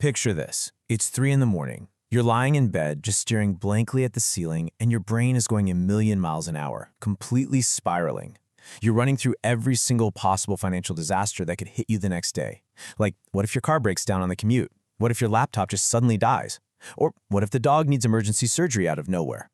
Picture this. It's 3 in the morning. You're lying in bed, just staring blankly at the ceiling, and your brain is going a million miles an hour, completely spiraling. You're running through every single possible financial disaster that could hit you the next day. Like, what if your car breaks down on the commute? What if your laptop just suddenly dies? Or what if the dog needs emergency surgery out of nowhere?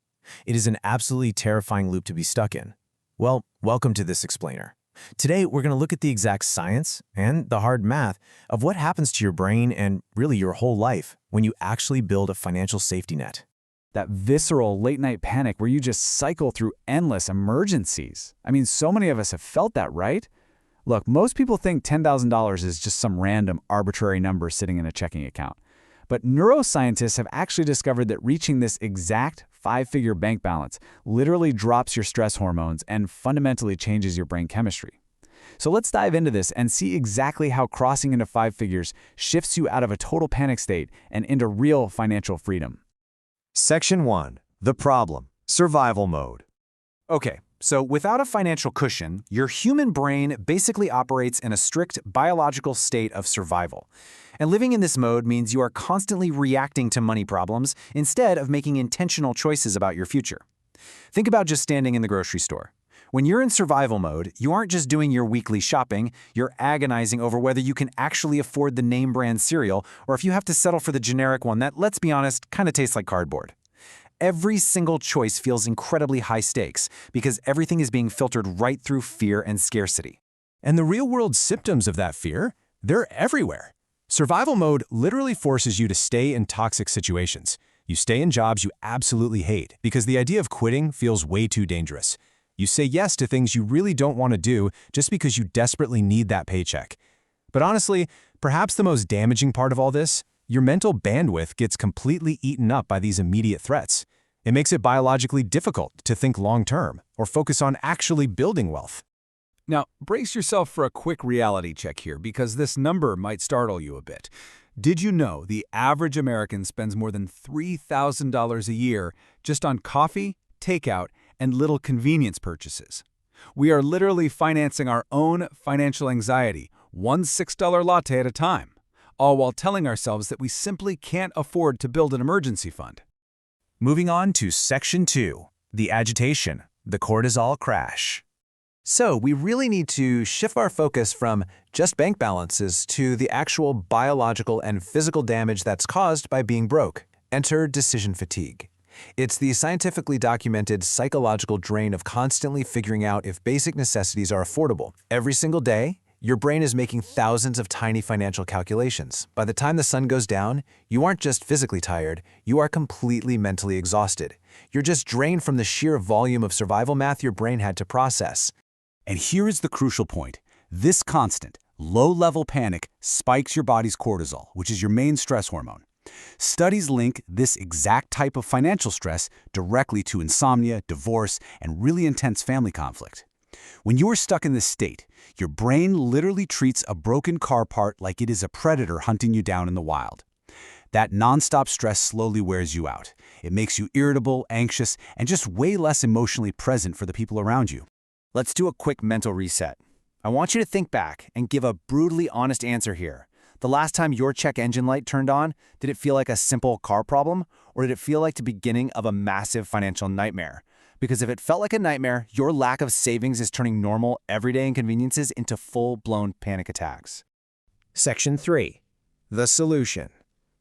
It is an absolutely terrifying loop to be stuck in. Well, welcome to this explainer. Today, we're going to look at the exact science and the hard math of what happens to your brain and really your whole life when you actually build a financial safety net. That visceral late-night panic where you just cycle through endless emergencies. I mean, so many of us have felt that, right? Look, most people think $10,000 is just some random arbitrary number sitting in a checking account. But neuroscientists have actually discovered that reaching this exact 5-figure bank balance literally drops your stress hormones and fundamentally changes your brain chemistry. So let's dive into this and see exactly how crossing into 5 figures shifts you out of a total panic state and into real financial freedom. Section 1. The problem. Survival mode. Okay, so without a financial cushion, your human brain basically operates in a strict biological state of survival. And living in this mode means you are constantly reacting to money problems instead of making intentional choices about your future. Think about just standing in the grocery store. When you're in survival mode, you aren't just doing your weekly shopping, you're agonizing over whether you can actually afford the name brand cereal or if you have to settle for the generic one that, let's be honest, kind of tastes like cardboard. Every single choice feels incredibly high stakes because everything is being filtered right through fear and scarcity. And the real-world symptoms of that fear, they're everywhere. Survival mode literally forces you to stay in toxic situations. You stay in jobs you absolutely hate because the idea of quitting feels way too dangerous. You say yes to things you really don't want to do just because you desperately need that paycheck. But honestly, perhaps the most damaging part of all this, your mental bandwidth gets completely eaten up by these immediate threats. It makes it biologically difficult to think long-term or focus on actually building wealth. Now, brace yourself for a quick reality check here because this number might startle you a bit. Did you know the average American spends more than $3,000 a year just on coffee, takeout, and little convenience purchases? We are literally financing our own financial anxiety, one $6 latte at a time, all while telling ourselves that we simply can't afford to build an emergency fund. Moving on to Section 2, the agitation, the cortisol crash. So we really need to shift our focus from just bank balances to the actual biological and physical damage that's caused by being broke. Enter decision fatigue. It's the scientifically documented psychological drain of constantly figuring out if basic necessities are affordable. Every single day, your brain is making thousands of tiny financial calculations. By the time the sun goes down, you aren't just physically tired, you are completely mentally exhausted. You're just drained from the sheer volume of survival math your brain had to process. And here is the crucial point. This constant, low-level panic spikes your body's cortisol, which is your main stress hormone. Studies link this exact type of financial stress directly to insomnia, divorce, and really intense family conflict. When you are stuck in this state, your brain literally treats a broken car part like it is a predator hunting you down in the wild. That nonstop stress slowly wears you out. It makes you irritable, anxious, and just way less emotionally present for the people around you. Let's do a quick mental reset. I want you to think back and give a brutally honest answer here. The last time your check engine light turned on, did it feel like a simple car problem, or did it feel like the beginning of a massive financial nightmare? Because if it felt like a nightmare, your lack of savings is turning normal, everyday inconveniences into full-blown panic attacks. Section 3. The solution.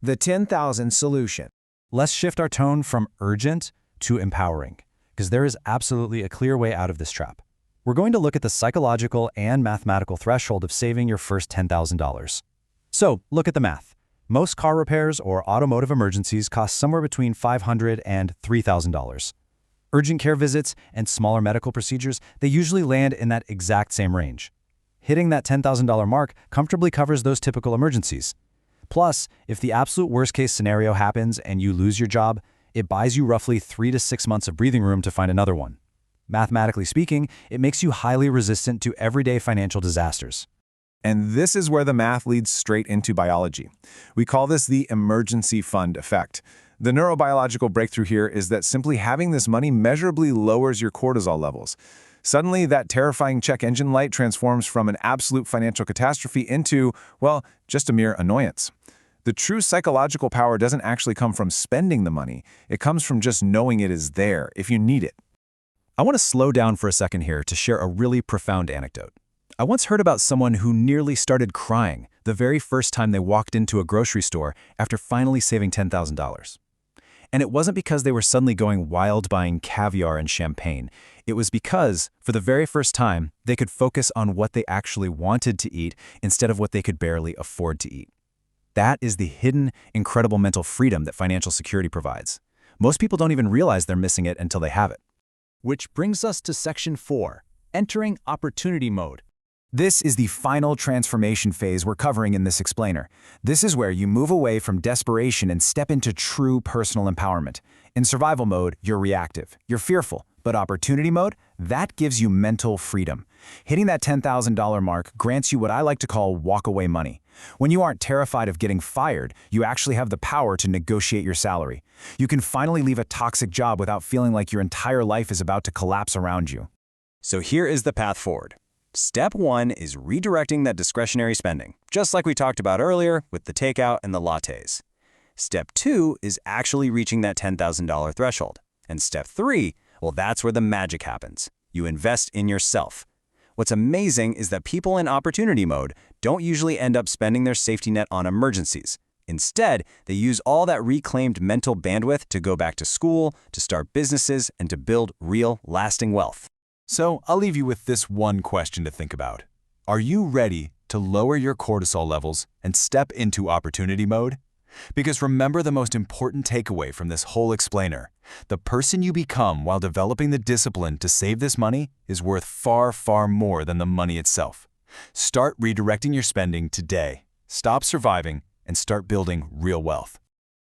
The 10,000 solution. Let's shift our tone from urgent to empowering, because there is absolutely a clear way out of this trap. We're going to look at the psychological and mathematical threshold of saving your first $10,000. So, look at the math. Most car repairs or automotive emergencies cost somewhere between $500 and $3,000. Urgent care visits and smaller medical procedures, they usually land in that exact same range. Hitting that $10,000 mark comfortably covers those typical emergencies. Plus, if the absolute worst-case scenario happens and you lose your job, it buys you roughly 3 to 6 months of breathing room to find another one. Mathematically speaking, it makes you highly resistant to everyday financial disasters. And this is where the math leads straight into biology. We call this the emergency fund effect. The neurobiological breakthrough here is that simply having this money measurably lowers your cortisol levels. Suddenly, that terrifying check engine light transforms from an absolute financial catastrophe into, well, just a mere annoyance. The true psychological power doesn't actually come from spending the money. It comes from just knowing it is there if you need it. I want to slow down for a second here to share a really profound anecdote. I once heard about someone who nearly started crying the very first time they walked into a grocery store after finally saving $10,000. And it wasn't because they were suddenly going wild buying caviar and champagne. It was because, for the very first time, they could focus on what they actually wanted to eat instead of what they could barely afford to eat. That is the hidden, incredible mental freedom that financial security provides. Most people don't even realize they're missing it until they have it. Which brings us to Section 4, entering opportunity mode. This is the final transformation phase we're covering in this explainer. This is where you move away from desperation and step into true personal empowerment. In survival mode, you're reactive, you're fearful, but opportunity mode, that gives you mental freedom. Hitting that $10,000 mark grants you what I like to call walk-away money. When you aren't terrified of getting fired, you actually have the power to negotiate your salary. You can finally leave a toxic job without feeling like your entire life is about to collapse around you. So here is the path forward. Step 1 is redirecting that discretionary spending, just like we talked about earlier with the takeout and the lattes. Step 2 is actually reaching that $10,000 threshold. And step 3, well, that's where the magic happens. You invest in yourself. What's amazing is that people in opportunity mode don't usually end up spending their safety net on emergencies. Instead, they use all that reclaimed mental bandwidth to go back to school, to start businesses, and to build real, lasting wealth. So I'll leave you with this one question to think about. Are you ready to lower your cortisol levels and step into opportunity mode? Because remember the most important takeaway from this whole explainer. The person you become while developing the discipline to save this money is worth far, far more than the money itself. Start redirecting your spending today. Stop surviving and start building real wealth.